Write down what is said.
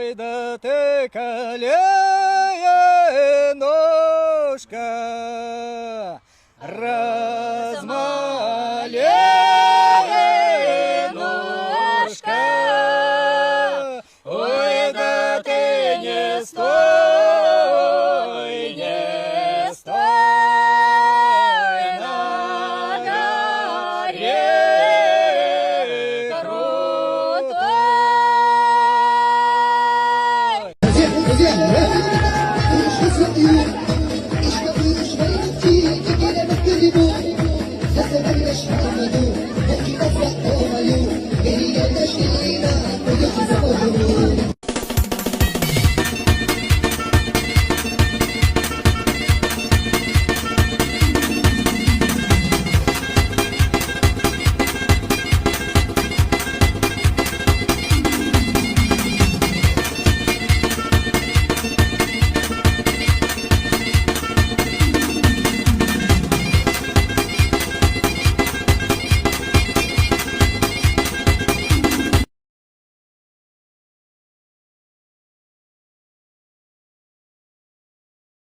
Ой, да ты калея ножка, размалея ножка. Ой, да ты не стой, не стой на горе крутой.